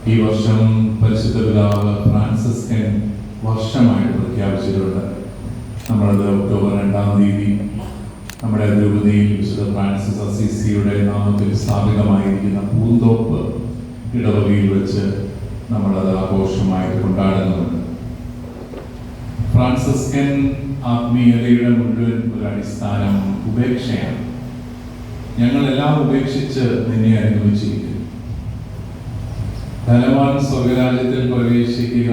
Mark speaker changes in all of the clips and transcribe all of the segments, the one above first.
Speaker 1: ഈ വർഷം പരിശുദ്ധ പിതാവ് ഫ്രാൻസിസ്കൻ വർഷമായിട്ട് പ്രഖ്യാപിച്ചിട്ടുണ്ട്. നമ്മളത് ഒക്ടോബർ 2-ാം തീയതി നമ്മുടെ ദ്രൗപദിയിൽ വിശുദ്ധ ഫ്രാൻസിസ് അസീസിയുടെ നാമത്തിൽ സ്ഥാപിതമായിരിക്കുന്ന പൂന്തോപ്പ് ഇടവകയിൽ വെച്ച് നമ്മളത് ആഘോഷമായിട്ട് കൊണ്ടാടുന്നുണ്ട്. ഫ്രാൻസിസ്കൻ ആത്മീയതയുടെ മുഴുവൻ ഒരു അടിസ്ഥാനം ഉപേക്ഷയാണ്. ഞങ്ങളെല്ലാം ഉപേക്ഷിച്ച് നിന്നെ അനുഭവിച്ചിരിക്കുന്നു. ധനവാൻ സ്വർഗരാജ്യത്തിൽ പ്രവേശിക്കുക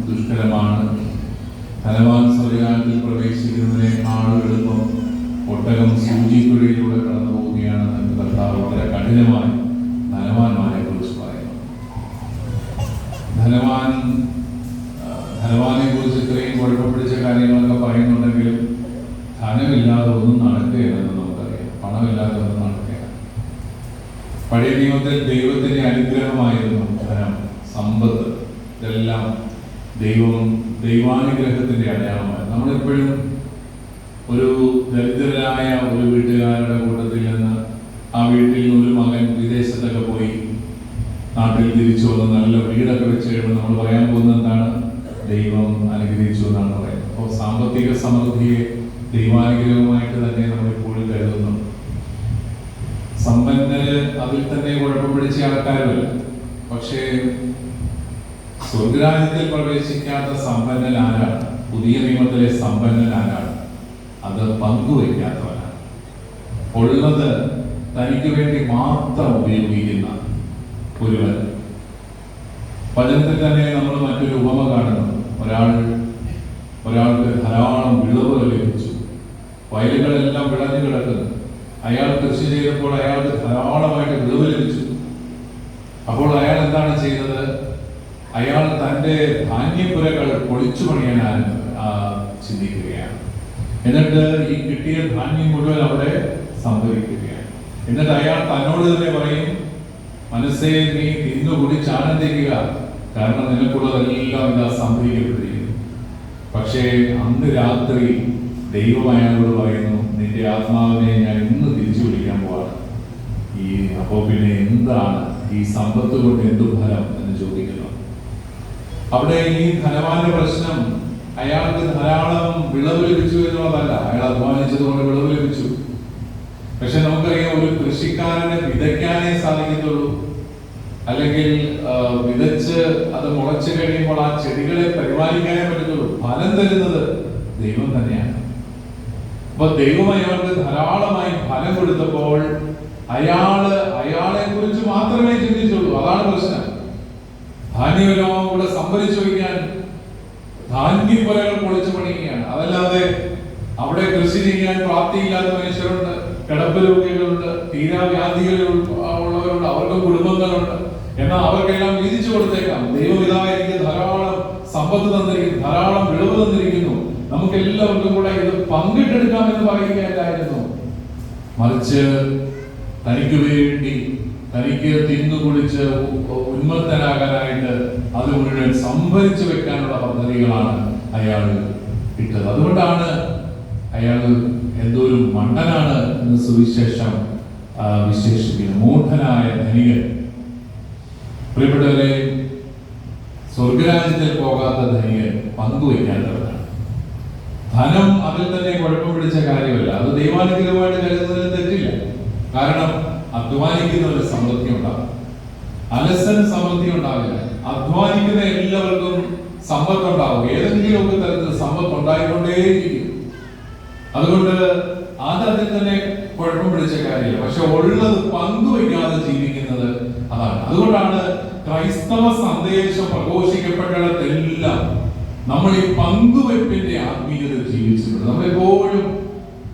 Speaker 1: ദുഷ്കരമാണ്. ധനവാൻ സ്വർഗരാജ്യത്തിൽ പ്രവേശിക്കുന്നതിനേക്കാൾ എളുപ്പം ഒട്ടകം സൂചിക്കുഴയിലൂടെ കടന്നു പോവുകയാണെന്ന് കർത്താവ് വളരെ കഠിനമായി ധനവാന്മാരെ കുറിച്ച് പറയുന്നു. ധനവാനെ കുറിച്ച് ഇത്രയും കുഴപ്പം പിടിച്ച കാര്യങ്ങളൊക്കെ പറയുന്നുണ്ടെങ്കിലും ധനമില്ലാതെ ഒന്നും നടക്കുകയില്ലെന്ന് നമുക്കറിയാം. പണമില്ലാതെ ഒന്നും നടക്കുകയില്ല. പഴയ നിയമത്തിൽ ദൈവത്തിന്റെ അനുഗ്രഹമായിരുന്നു ധനം, സമ്പത്ത്. ഇതെല്ലാം ദൈവാനുഗ്രഹത്തിന്റെ അടയാളമാണ്. നമ്മളെപ്പോഴും ഒരു ദരിദ്രരായ ഒരു വീട്ടുകാരുടെ കൂട്ടത്തിൽ നിന്ന് ആ വീട്ടിൽ നിന്ന് ഒരു മകൻ വിദേശത്തൊക്കെ പോയി നാട്ടിൽ തിരിച്ചു വന്ന് നല്ല വീടൊക്കെ വെച്ച് കഴിയുമ്പോൾ നമ്മൾ പറയാൻ പോകുന്നത് എന്താണ്? ദൈവം അനുഗ്രഹിച്ചു എന്നാണ് പറയുന്നത്. അപ്പോൾ സാമ്പത്തിക സമൃദ്ധിയെ ദൈവാനുഗ്രഹമായിട്ട് തന്നെ നമ്മൾ എപ്പോഴും കരുതുന്നു. സമ്പന്നര് അതിൽ തന്നെ കുഴപ്പം പിടിച്ച ആൾക്കാരുമല്ല. പക്ഷേ സ്വർഗരാജ്യത്തിൽ പ്രവേശിക്കാത്ത സമ്പന്നൻ ആരാണ്? പുതിയ നിയമത്തിലെ സമ്പന്നൻ ആരാണ്? അത് പങ്കുവയ്ക്കാത്തവനാണ്. ഉള്ളത് തനിക്ക് വേണ്ടി മാത്രം ഉപയോഗിക്കുന്ന ഒരുവൻ. വചനത്തിൽ തന്നെ നമ്മൾ മറ്റൊരു ഉപമ കാണുന്നു. ഒരാൾക്ക് ധാരാളം വിളവുകൾ ലഭിച്ചു. വയലുകളെല്ലാം വിളഞ്ഞു കിടക്കുന്നു. അയാൾ കൃഷി ചെയ്തപ്പോൾ അയാൾക്ക് ധാരാളമായിട്ട് വിളവ് ലഭിച്ചു. അപ്പോൾ അയാൾ എന്താണ് ചെയ്തത്? അയാൾ തൻ്റെ ധാന്യപ്പുരകൾ പൊളിച്ചു പണിയാൻ ചിന്തിക്കുകയാണ്. എന്നിട്ട് ഈ കിട്ടിയ ധാന്യം മുഴുവൻ അവിടെ സംഭരിക്കുകയാണ്. എന്നിട്ട് അയാൾ തന്നോട് തന്നെ പറയും, മനസ്സേ നീ തിന്നുകൂടി ആനന്ദിക്കുക, കാരണം നിനക്കുള്ളതെല്ലാം ഇതാ സംഭരിക്കപ്പെട്ടിരിക്കുന്നു. പക്ഷേ അന്ന് രാത്രി ദൈവം അയാളോട് പറയുന്നു, നിന്റെ ആത്മാവിനെ ഞാൻ ഇന്ന് തിരിച്ചു വിളിക്കാൻ പോവാണ്. അപ്പോ പിന്നെ എന്താണ് ഈ സമ്പത്ത് കൊണ്ട് എന്തു ഫലം എന്ന് ചോദിക്കുന്നു. അവിടെ ഈ ധനവാന്റെ പ്രശ്നം അയാൾക്ക് ധാരാളം വിളവ് ലഭിച്ചു എന്നുള്ളതല്ല. അയാൾ അധ്വാനിച്ചതുകൊണ്ട് വിളവ് ലഭിച്ചു. പക്ഷെ നമുക്കറിയാം, ഒരു കൃഷിക്കാരന് വിതയ്ക്കാനേ സാധിക്കത്തുള്ളൂ. അല്ലെങ്കിൽ വിതച്ച് അത് മുളച്ചു കഴിയുമ്പോൾ ആ ചെടികളെ പരിപാലിക്കാനേ പറ്റത്തുള്ളൂ. ഫലം തരുന്നത് ദൈവം തന്നെയാണ്. അപ്പൊ ദൈവം അയാൾക്ക് ധാരാളമായി ഫലം കൊടുത്തപ്പോൾ അയാളെ കുറിച്ച് മാത്രമേ ചിന്തിച്ചുള്ളൂ. അതാണ് പ്രശ്നം. ധാന്യമെല്ലാം കൂടെ സംഭരിച്ചു വയ്ക്കാൻ ധാന്യപ്പുരകൾ പൊളിച്ചു പണിയുകയാണ്. അതല്ലാതെ അവിടെ കൃഷി ചെയ്യാൻ പ്രാപ്തിയില്ലാത്ത മനുഷ്യരുണ്ട്, കിടപ്പ് രോഗികളുണ്ട്, തീരാവ്യാധികളുള്ളവരുണ്ട്, അവർക്ക് കുടുംബങ്ങളുണ്ട്. എന്നാൽ അവർക്കെല്ലാം വീതിച്ചു കൊടുത്തേക്കാം. ദൈവപിതാവ് എനിക്ക് ധാരാളം സമ്പത്ത് തന്നിരിക്കുന്നു, ധാരാളം വിളവ് തന്നിരിക്കുന്നു, നമുക്ക് എല്ലാവർക്കും കൂടെ ഇത് പങ്കിട്ടെടുക്കാമെന്ന് പറയുകയല്ലായിരുന്നു. മറിച്ച് തനിക്ക് വേണ്ടി, തനിക്ക് തിന്നുകുടിച്ച് ഉന്മത്തനാകാനായിട്ട് അത് മുഴുവൻ സംഭരിച്ചു വെക്കാനുള്ള പദ്ധതികളാണ് അയാൾ ഇട്ടത്. അതുകൊണ്ടാണ് അയാൾ എന്തോരു മണ്ടനാണ് എന്ന് സുവിശേഷം വിശേഷിപ്പിക്കുന്നു. മൂഢനായ ധനികൻ. പ്രിയപ്പെട്ടവരെ, സ്വർഗരാജ്യത്തിൽ പോകാത്ത ധനികൻ പങ്കുവയ്ക്കാത്തവരാണ്. ധനം അതിൽ തന്നെ കുഴപ്പം പിടിച്ച കാര്യമല്ല. അത് ദൈവാനുഗ്രഹമായിട്ട് കരുതുന്നതിൽ തെറ്റില്ല. കാരണം അധ്വാനിക്കുന്നവന് സമൃദ്ധി ഉണ്ടാകും, അലസന് സമൃദ്ധി ഉണ്ടാവില്ല. അധ്വാനിക്കുന്ന എല്ലാവർക്കും സമ്പത്ത് ഉണ്ടാവും. ഏതെങ്കിലുമൊക്കെ തരത്തിൽ സമ്പത്ത് ഉണ്ടായിക്കൊണ്ടേയിരിക്കും. അതുകൊണ്ട് അതിൽ തന്നെ കുഴപ്പം പിടിച്ച കാര്യമില്ല. പക്ഷെ ഉള്ളത് പങ്കുവയ്ക്കാതെ ജീവിക്കുന്നത് അതാണ്. അതുകൊണ്ടാണ് ക്രൈസ്തവ സന്ദേശം പ്രഘോഷിക്കപ്പെട്ടിടത്തെല്ലാം നമ്മൾ ഈ പങ്കുവയ്പ്പിന്റെ ആത്മീയത ജീവിച്ചിട്ടുണ്ട്. നമ്മളെപ്പോഴും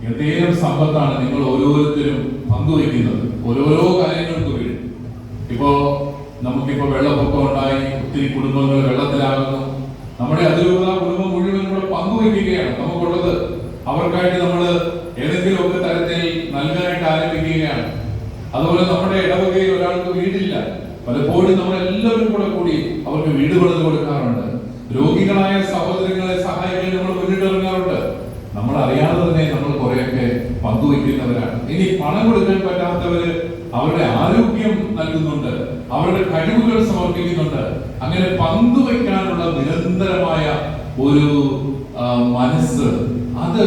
Speaker 1: എന്തേലും സമ്പത്താണ് നിങ്ങൾ ഓരോരുത്തരും പങ്കുവയ്ക്കുന്നത് ഓരോരോ കാര്യങ്ങൾക്ക് വേണ്ടി. നമുക്കിപ്പോ വെള്ളപ്പൊക്കം ഉണ്ടായി, ഒത്തിരി കുടുംബങ്ങൾ വെള്ളത്തിലാകുന്നു. നമ്മുടെ അതിരൂപത കുടുംബം മുഴുവൻ കൂടെ പങ്കുവയ്ക്കുകയാണ്. നമുക്കുള്ളത് അവർക്കായിട്ട് നമ്മൾ ഏതെങ്കിലുമൊക്കെ തരത്തിൽ നൽകാനായിട്ട് ആരംഭിക്കുകയാണ്. അതുപോലെ നമ്മുടെ ഇടവകയിൽ ഒരാൾക്ക് വീടില്ല, പലപ്പോഴും നമ്മളെല്ലാവരും കൂടി അവർക്ക് വീട് പണിത് കൊടുക്കാറുണ്ട്. രോഗികളായ സഹോദരങ്ങളെ സഹായിക്കാൻ നമ്മൾ മുന്നിട്ടിറങ്ങാറുണ്ട്. നമ്മൾ അറിയാതെ തന്നെ നമ്മൾ കുറെയൊക്കെ പങ്കുവയ്ക്കുന്നവരാണ്. ഇനി പണം കൊടുക്കാൻ പറ്റാത്തവര് അവരുടെ ആരോഗ്യം നൽകുന്നുണ്ട്. അവരുടെ കഴിവുകൾ സമർപ്പിക്കുന്നുണ്ട്. അങ്ങനെ പങ്കുവയ്ക്കാനുള്ള നിരന്തരമായ ഒരു മനസ്സ്, അത്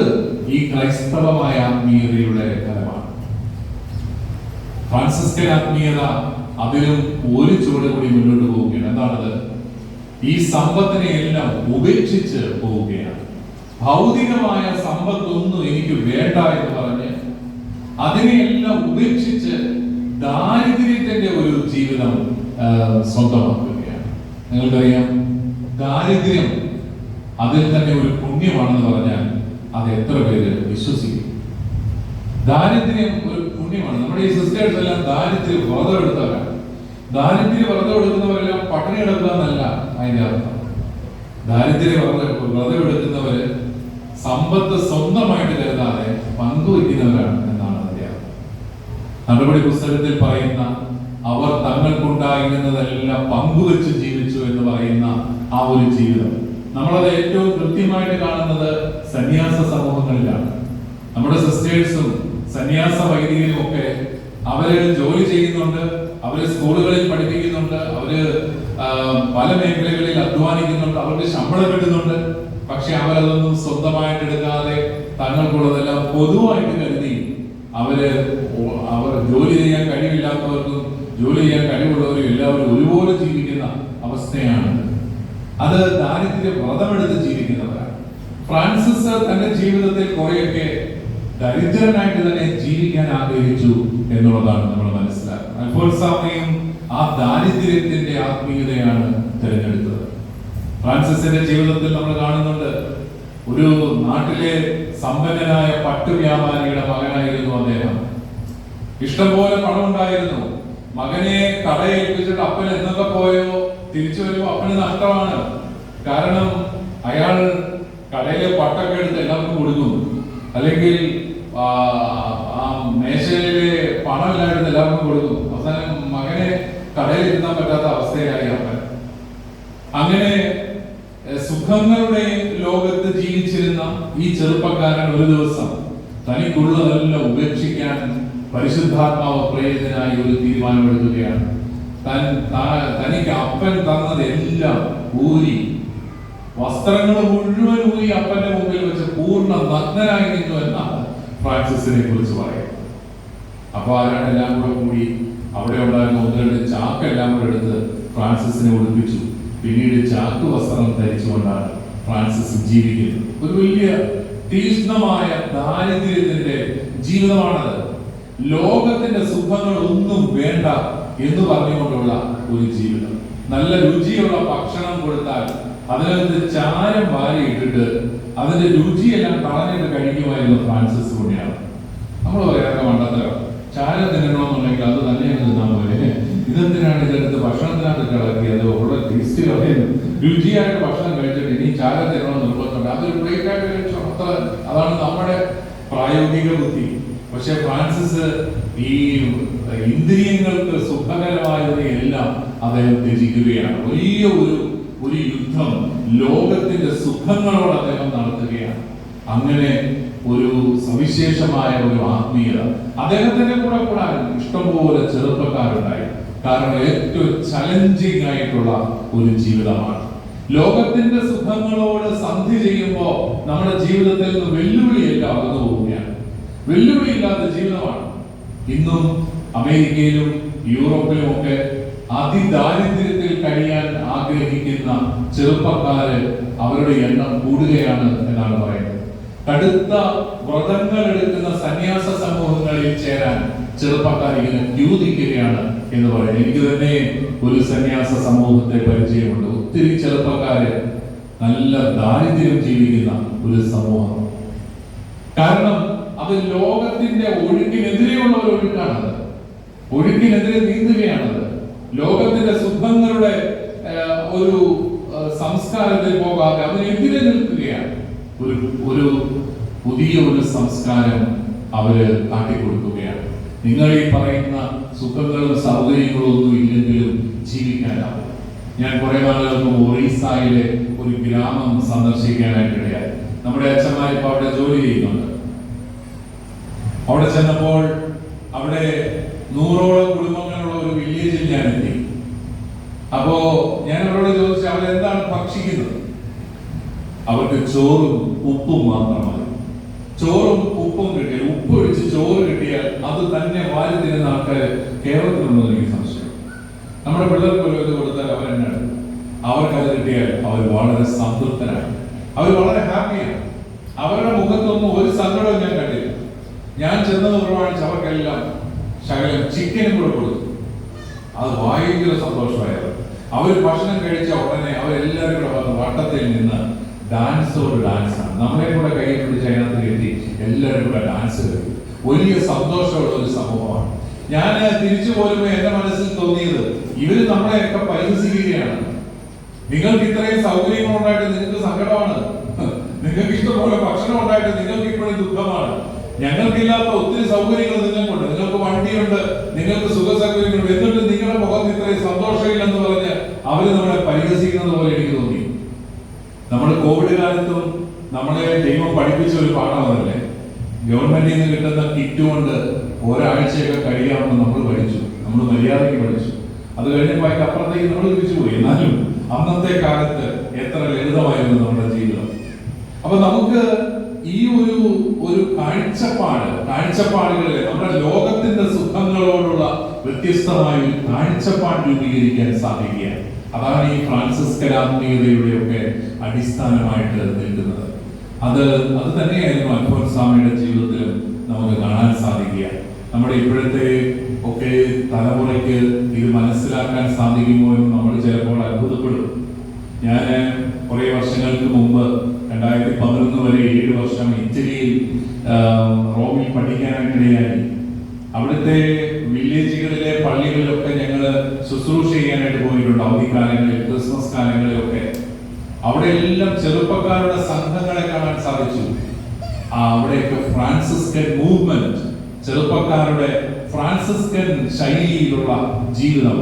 Speaker 1: ഈ ക്രൈസ്തവമായ ആത്മീയതയുടെ ഫലമാണ്. ഫ്രാൻസിസ്കൻ ആത്മീയത അതിലും ഒരു ചുവട് കൂടി മുന്നോട്ട് പോവുകയാണ്. എന്താണത്? ഈ സമ്പത്തിനെ എല്ലാം ഉപേക്ഷിച്ച് പോവുകയാണ്. ഭൗതികമായ സമ്പത്തൊന്നും എനിക്ക് വേണ്ട എന്ന് പറഞ്ഞ് അതിനെയെല്ലാം ഉപേക്ഷിച്ച് ദാരിദ്ര്യത്തിന്റെ ഒരു ജീവിതം സ്വന്തമാക്കുകയാണ്. നിങ്ങൾക്കറിയാം, ദാരിദ്ര്യം അതിൽ തന്നെ ഒരു പുണ്യമാണെന്ന് പറഞ്ഞാൽ അത് എത്ര പേര് വിശ്വസിക്കും? ദാരിദ്ര്യം ഒരു പുണ്യമാണ്. നമ്മുടെ ഈ സിസ്റ്റേഴ്സ് എല്ലാം ദാരിദ്ര്യ വ്രതം എടുത്തവരാണ്. ദാരിദ്ര്യ വ്രതം എടുക്കുന്നവരെല്ലാം പട്ടിണി കിടക്കുക എന്നല്ല അതിന്റെ അർത്ഥം. ദാരിദ്ര്യ വ്രതം എടുക്കുന്നവര് സമ്പത്ത് സ്വന്തമായിട്ട് കരുതാതെ പങ്കുവയ്ക്കുന്നവരാണ് എന്നാണ് അതിന്റെ അർത്ഥം. നടപടി പുസ്തകത്തിൽ പറയുന്ന അവർ തങ്ങൾക്കുണ്ടായിരുന്നതെല്ലാം പങ്കുവെച്ച് ജീവിച്ചു എന്ന് പറയുന്ന ആ ഒരു ജീവിതം നമ്മളത് ഏറ്റവും കൃത്യമായിട്ട് കാണുന്നത് സന്യാസ സമൂഹങ്ങളിലാണ്. നമ്മുടെ സിസ്റ്റേഴ്സും സന്യാസ വൈദികരും ഒക്കെ അവര് ജോലി ചെയ്യുന്നുണ്ട്, അവര് സ്കൂളുകളിൽ പഠിപ്പിക്കുന്നുണ്ട്, അവര് പല മേഖലകളിൽ അധ്വാനിക്കുന്നുണ്ട്, അവർക്ക് ശമ്പളം കിട്ടുന്നുണ്ട്. പക്ഷെ അവരതൊന്നും സ്വന്തമായിട്ട് എടുക്കാതെ തങ്ങൾക്കുള്ളതെല്ലാം പൊതുവായിട്ട് കരുതി അവർ ജോലി ചെയ്യാൻ കഴിവില്ലാത്തവർക്കും ജോലി ചെയ്യാൻ കഴിവുള്ളവരും എല്ലാവരും ഒരുപോലെ ജീവിക്കുന്ന അവസ്ഥയാണ്. അത് ദാരിദ്ര്യ വ്രതമെടുത്ത് ജീവിക്കുന്നവരാണ്. ഫ്രാൻസിസ് തന്റെ ജീവിതത്തിൽ കുറെയൊക്കെ ദരിദ്രനായിട്ട് തന്നെ ജീവിക്കാൻ ആഗ്രഹിച്ചു എന്നുള്ളതാണ് നമ്മൾ മനസ്സിലാക്കുന്നത്. അൽഫോൻസാമയും ആ ദാരിദ്ര്യത്തിന്റെ ആത്മീയതയാണ് തിരഞ്ഞെടുത്തത്. ഫ്രാൻസിസിന്റെ ജീവിതത്തിൽ നമ്മൾ കാണുന്നുണ്ട്, ഒരു നാട്ടിലെ സമ്പന്നനായ പട്ടു വ്യാപാരിയുടെ മകനായിരുന്നു അദ്ദേഹം. ഇഷ്ടംപോലെ പണം ഉണ്ടായിരുന്നു. മകനെ കടയേൽപ്പിച്ചിട്ട് അപ്പൻ എന്നൊക്കെ പോയോ തിരിച്ചു വരുമ്പോ അപ്പന് നഷ്ടമാണ്. കാരണം അയാൾ കടയിലെ പട്ടൊക്കെ എടുത്ത് എല്ലാവർക്കും കൊടുക്കും, അല്ലെങ്കിൽ ആ മേശയിലെ പണം എല്ലാവരും എല്ലാവർക്കും കൊടുക്കും. അവസാനം മകനെ കടയിൽ ഇരുത്താൻ പറ്റാത്ത അവസ്ഥയായി അപ്പൻ. അങ്ങനെ സുഖങ്ങളുടെ ലോകത്ത് ജീവിച്ചിരുന്ന ഈ ചെറുപ്പക്കാരൻ ഒരു ദിവസം തനിക്കുള്ളതെല്ലാം ഉപേക്ഷിക്കാൻ പരിശുദ്ധാത്മാവ് പ്രേരിതനായി ഒരു തീരുമാനമെടുക്കുകയാണ്. തനിക്ക് അപ്പൻ തന്നതെല്ലാം ഊരി, വസ്ത്രങ്ങൾ മുഴുവൻ ഊരി അപ്പന്റെ മുമ്പിൽ വെച്ച് പൂർണ്ണ നഗ്നനായി നിന്നു എന്നാണ് ഫ്രാൻസിസിനെ കുറിച്ച് പറയുന്നത്. അപ്പൊ ആരാണ് എല്ലാം കൂടി അവിടെ ഉണ്ടായിരുന്ന ഒന്ന് രണ്ട് ചാക്കെല്ലാം കൂടെ എടുത്ത് ഫ്രാൻസിസിനെ ഒളിപ്പിച്ചു. പിന്നീട് ചാക്ക് വസ്ത്രം ധരിച്ചുകൊണ്ടാണ് ഫ്രാൻസിസ് ജീവിക്കുന്നത്. ഒരു വലിയ തീക്ഷ്ണമായ ദാരിദ്ര്യത്തിന്റെ ജീവിതമാണത്. ലോകത്തിന്റെ സുഖങ്ങൾ ഒന്നും വേണ്ട എന്ന് പറഞ്ഞുകൊണ്ടുള്ള ഒരു ജീവിതം. നല്ല രുചിയുള്ള ഭക്ഷണം കൊടുത്താൽ അതിനകത്ത് ചാരം വാരി ഇട്ടിട്ട് അതിന്റെ രുചിയെല്ലാം കളഞ്ഞിട്ട് കഴിക്കുമായിരുന്നു ഫ്രാൻസിസ് പുണ്യാണ്. നമ്മൾ പറയാതെ മണ്ടത്തരം. ചാരം തിന്നണമെന്നുണ്ടെങ്കിൽ അത് തന്നെയാണ് തിന്നാൻ പോലെ. ഇതെന്തിനാണ് ഇതെടുത്ത് ഭക്ഷണത്തിനകത്ത് കിളക്കി അത് ഉള്ള ടേസ്റ്റ് കളയുന്നു? രുചിയായിട്ട് ഭക്ഷണം കഴിച്ചിട്ട് ഇനി ചാരം തിന്നണമെന്ന് നിർബന്ധമുണ്ട്. അതൊരു പ്ലേറ്റായിട്ട് കഴിച്ചു, അത്ര അതാണ് നമ്മുടെ പ്രായോഗിക ബുദ്ധി. പക്ഷെ ഫ്രാൻസിസ് ഈ ഇന്ദ്രിയങ്ങൾക്ക് സുഖകരമായതിനെല്ലാം അദ്ദേഹം ത്യജിക്കുകയാണ്. വലിയ ഒരു യുദ്ധം ലോകത്തിന്റെ സുഖങ്ങളോട് അദ്ദേഹം നടത്തുകയാണ്. അങ്ങനെ ഒരു സവിശേഷമായ ഒരു ആത്മീയത അദ്ദേഹത്തിന്റെ കൂടെ കൂടാൻ ഇഷ്ടംപോലെ ചെറുപ്പക്കാരുണ്ടായി. കാരണം ഏറ്റവും ചലഞ്ചിങ് ആയിട്ടുള്ള ഒരു ജീവിതമാണ്. ലോകത്തിന്റെ സുഖങ്ങളോട് സന്ധി ചെയ്യുമ്പോൾ നമ്മുടെ ജീവിതത്തിൽ നിന്ന് വെല്ലുവിളിയെല്ലാം അകന്നു പോവുകയാണ്. വെല്ലുവിളിയില്ലാത്ത ജീവിതമാണ്. ഇന്നും അമേരിക്കയിലും യൂറോപ്പിലും ഒക്കെ അതിദാരിദ്ര്യത്തിൽ കഴിയാൻ ആഗ്രഹിക്കുന്ന ചെറുപ്പക്കാര് അവരുടെ എണ്ണം കൂടുകയാണ് എന്നാണ് പറയുന്നത്. കടുത്ത വ്രതങ്ങൾ എടുക്കുന്ന സന്യാസ സമൂഹങ്ങളിൽ ചേരാൻ ചെറുപ്പക്കാർ ഇങ്ങനെ ക്യൂ നിൽക്കുകയാണ് എന്ന് പറയുന്നത്. എനിക്ക് തന്നെ ഒരു സന്യാസ സമൂഹത്തെ പരിചയമുണ്ട്. ഒത്തിരി ചെറുപ്പക്കാര് നല്ല ദാരിദ്ര്യം ജീവിക്കുന്ന ഒരു സമൂഹം. കാരണം അത് ലോകത്തിന്റെ ഒഴുക്കിനെതിരെയുള്ള ഒരു ഒഴുക്കാണത്. ഒഴുക്കിനെതിരെ നീന്തുകയാണത്. ലോകത്തിന്റെ സുഖങ്ങളുടെ ഒരു സംസ്കാരത്തിൽ പോകാതെ അതിനെതിരെ നിൽക്കുകയാണ്. ഒരു പുതിയ ഒരു സംസ്കാരം അവര് കാട്ടിക്കൊടുക്കുകയാണ്. നിങ്ങൾ ഈ പറയുന്ന സുഖങ്ങളും സൗകര്യങ്ങളും ഒന്നും ഇല്ലെങ്കിലും ജീവിക്കാനാവും. ഞാൻ കുറെ നാളുകൾക്ക് ഒറീസയിലെ ഒരു ഗ്രാമം സന്ദർശിക്കാനായിട്ടിടയായി. നമ്മുടെ അച്ഛന്മാർ ഇപ്പൊ അവിടെ ജോലി ചെയ്യുന്നുണ്ട്. അവിടെ ചെന്നപ്പോൾ അവിടെ 100ഓളം കുടുംബങ്ങളുള്ള ഒരു വില്ലേജിൽ ഞാൻ എത്തി. അപ്പോ ഞാൻ അവരോട് ചോദിച്ചു, അവരെന്താണ് ഭക്ഷിക്കുന്നത്? അവർക്ക് ചോറും ഉപ്പും മാത്രമായി. ചോറും ഉപ്പും കിട്ടിയാൽ, ഉപ്പ് ഒഴിച്ച് ചോറ് കിട്ടിയാൽ അത് തന്നെ വാരി തരുന്ന ആൾക്കാർ കേരളത്തിലുണ്ടോ എന്ന് എനിക്ക് സംശയം. നമ്മുടെ പിള്ളേർക്ക് പോലും ഇത് കൊടുത്താൽ അവരെന്നാണ്, അവർക്കത് കിട്ടിയാൽ അവർ വളരെ സംതൃപ്തരാണ്, അവർ വളരെ ഹാപ്പിയാണ്. അവരുടെ മുഖത്തൊന്നും ഒരു സങ്കടവും ഞാൻ കണ്ടില്ല. ഞാൻ ചെന്നത് പ്രമാണിച്ച് അവർക്കെല്ലാം ശകലം ചിക്കനും കൂടെ കൊടുത്തു. അത് ഭയങ്കര സന്തോഷമായത്. അവർ ഭക്ഷണം കഴിച്ച ഉടനെ അവരെല്ലാവരും കൂടെ വന്ന് വട്ടത്തിൽ നിന്ന് ഡാൻസോട് ഡാൻസാണ്. നമ്മളെ കൂടെ കൈ പിടിച്ച് അതിനകത്ത് കയറ്റി എല്ലാവരും കൂടെ ഡാൻസ് കളിക്കും. വലിയ സന്തോഷമുള്ള ഒരു സംഭവമാണ്. ഞാൻ തിരിച്ചു പോരുമ്പോൾ എന്റെ മനസ്സിൽ തോന്നിയത്, ഇവര് നമ്മളെയൊക്കെ പരിഹസിക്കുകയാണ്. നിങ്ങൾക്ക് ഇത്രയും സൗകര്യങ്ങൾ ഉണ്ടായിട്ട് നിങ്ങൾക്ക് സങ്കടമാണ്, നിങ്ങൾക്ക് ഇഷ്ടംപോലെ ഭക്ഷണം ഉണ്ടായിട്ട് നിങ്ങൾക്ക് ഇപ്പോഴും ദുഃഖമാണ്. ഞങ്ങൾക്കില്ലാത്ത ഒത്തിരി സൗകര്യങ്ങൾ നിങ്ങൾക്കുണ്ട്, നിങ്ങൾക്ക് വണ്ടിയുണ്ട്, നിങ്ങൾക്ക് സുഖ സൗകര്യങ്ങളുണ്ട്, എന്നിട്ട് നിങ്ങളുടെ മുഖത്ത് ഇത്രയും സന്തോഷമില്ലെന്ന് പറഞ്ഞ് അവര് നമ്മളെ പരിഹസിക്കുന്നത് പോലെ എനിക്ക് തോന്നി. നമ്മുടെ കോവിഡ് കാലത്തും നമ്മളെ ദൈവം പഠിപ്പിച്ച ഒരു പാഠമല്ലേ, ഗവൺമെന്റിൽ നിന്ന് കിട്ടുന്ന കിറ്റ് കൊണ്ട് ഒരാഴ്ചയൊക്കെ കഴിയാമെന്ന് നമ്മൾ പഠിച്ചു, നമ്മൾ മര്യാദയ്ക്ക് പഠിച്ചു. അത് കഴിഞ്ഞപ്പോൾ അതിന്റെ അപ്പുറത്തേക്ക് നമ്മൾ തിരിച്ചുപോയി. എന്നാലും അന്നത്തെ കാലത്ത് എത്ര ലളിതമായിരുന്നു നമ്മുടെ ജീവിതം. അപ്പൊ നമുക്ക് ഈ ഒരു കാഴ്ചപ്പാടുകളിലെ നമ്മുടെ ലോകത്തിന്റെ സുഖങ്ങളോടുള്ള വ്യത്യസ്തമായ ഒരു കാഴ്ചപ്പാട് രൂപീകരിക്കാൻ സാധിക്കുക. അതാണ് ഈ ഫ്രാൻസിസ്കൻ ആത്മീയതയുടെ ഒക്കെ അടിസ്ഥാനമായിട്ട് നിൽക്കുന്നത്. അത് തന്നെയായിരുന്നു അൽഫോൻസാമയുടെ ജീവിതത്തിലും നമുക്ക് കാണാൻ സാധിക്കുക. നമ്മുടെ ഇപ്പോഴത്തെ ഒക്കെ തലമുറയ്ക്ക് ഇത് മനസ്സിലാക്കാൻ സാധിക്കുമോ എന്ന് നമ്മൾ ചിലപ്പോൾ അത്ഭുതപ്പെടും. ഞാൻ കുറെ വർഷങ്ങൾക്ക് മുമ്പ് 2011 വരെ 7 വർഷം ഇറ്റലിയിൽ റോമിൽ പഠിക്കാനായിട്ടിടയായി. അവിടുത്തെ വില്ലേജുകളിലെ പള്ളികളിലൊക്കെ ഞങ്ങൾ ശുശ്രൂഷ ചെയ്യാനായിട്ട് പോയിട്ടുണ്ട്. അവധിക്കാലങ്ങളിൽ, ക്രിസ്മസ് കാലങ്ങളിലൊക്കെ അവിടെ എല്ലാം ചെറുപ്പക്കാരുടെ സംഘങ്ങളെ കാണാൻ സാധിച്ചു. അവിടെയൊക്കെ ഫ്രാൻസിസ്കൻ മൂവ്മെന്റ്, ചെറുപ്പക്കാരുടെ ഫ്രാൻസിസ്കൻ ശൈലിയിലുള്ള ജീവിതം,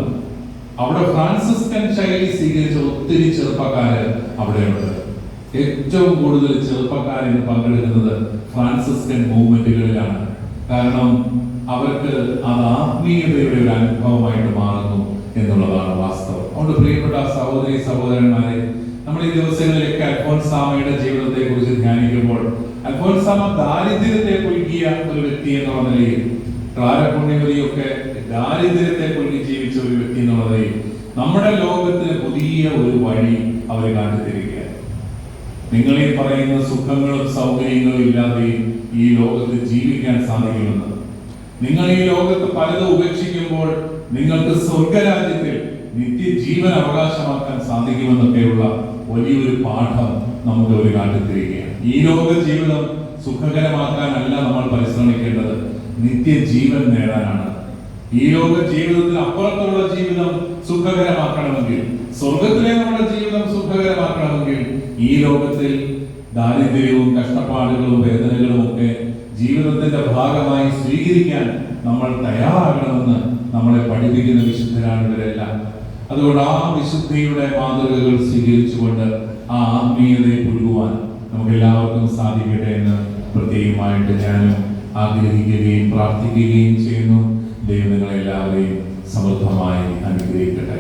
Speaker 1: അവിടെ ഫ്രാൻസിസ്കൻ ശൈലി സ്വീകരിച്ച ഒത്തിരി ചെറുപ്പക്കാര് അവിടെയുണ്ട്. ഏറ്റവും കൂടുതൽ ചെറുപ്പക്കാർ ഇന്ന് പങ്കെടുക്കുന്നത് ഫ്രാൻസിസ്കൻ മൂവ്മെന്റുകളിലാണ്. കാരണം അവർക്ക് അത് ആത്മീയതയുടെ ഒരു അനുഭവമായിട്ട് മാറുന്നു എന്നുള്ളതാണ് വാസ്തവം. അതുകൊണ്ട് പ്രിയപ്പെട്ട സഹോദരി സഹോദരന്മാരെ, നമ്മൾ ഈ ദിവസങ്ങളിലൊക്കെ അൽഫോൻസാമയുടെ ജീവിതത്തെ കുറിച്ച് ധ്യാനിക്കുമ്പോൾ, അൽഫോൻസാമ ദാരിദ്ര്യത്തെ പുൽകിയ ഒരു വ്യക്തി എന്നുള്ള നിലയിൽ, ക്ലാര പുണ്യവതിയൊക്കെ ദാരിദ്ര്യത്തെ പുൽകി ജീവിച്ച ഒരു വ്യക്തി എന്നുള്ള നിലയിൽ നമ്മുടെ ലോകത്തിന് പുതിയ ഒരു വഴി അവർ കാട്ടിത്തരികയാണ്. നിങ്ങളീ പറയുന്ന സുഖങ്ങളും സൗകര്യങ്ങളും ഇല്ലാതെ ഈ ലോകത്ത് ജീവിക്കാൻ സാധിക്കുമെന്ന്, നിങ്ങൾ ഈ ലോകത്ത് പലതും ഉപേക്ഷിക്കുമ്പോൾ നിങ്ങൾക്ക് സ്വർഗരാജ്യത്തിൽ നിത്യജീവൻ അവകാശമാക്കാൻ സാധിക്കുമെന്നൊക്കെയുള്ള വലിയൊരു പാഠം നമുക്ക് ഒരു കാട്ടിത്തരികയാണ്. ഈ ലോക ജീവിതം സുഖകരമാക്കാനല്ല നമ്മൾ പരിശ്രമിക്കേണ്ടത്, നിത്യജീവൻ നേടാനാണ്. ഈ ലോക ജീവിതത്തിന് അപ്പുറത്തുള്ള ജീവിതം സുഖകരമാക്കണമെങ്കിൽ, സ്വർഗത്തിലെ നമ്മുടെ ജീവിതം സുഖകരമാക്കണമെങ്കിൽ, ഈ ലോകത്തിൽ ദാരിദ്ര്യവും കഷ്ടപ്പാടുകളും വേദനകളും ഒക്കെ ജീവിതത്തിന്റെ ഭാഗമായി സ്വീകരിക്കാൻ നമ്മൾ തയ്യാറാകണമെന്ന് നമ്മളെ പഠിപ്പിക്കുന്ന വിശുദ്ധരാണ് ഇവരെല്ലാം. അതുകൊണ്ട് ആ വിശുദ്ധിയുടെ മാതൃകകൾ സ്വീകരിച്ചുകൊണ്ട് ആ ആത്മീയതയെ പുൽകുവാൻ നമുക്ക് എല്ലാവർക്കും സാധിക്കട്ടെ എന്ന് പ്രത്യേകമായിട്ട് ഞാനും ആഗ്രഹിക്കുകയും പ്രാർത്ഥിക്കുകയും ചെയ്യുന്നു. ദൈവം നിങ്ങളെല്ലാവരെയും സമൃദ്ധമായി അനുഗ്രഹിക്കട്ടെ.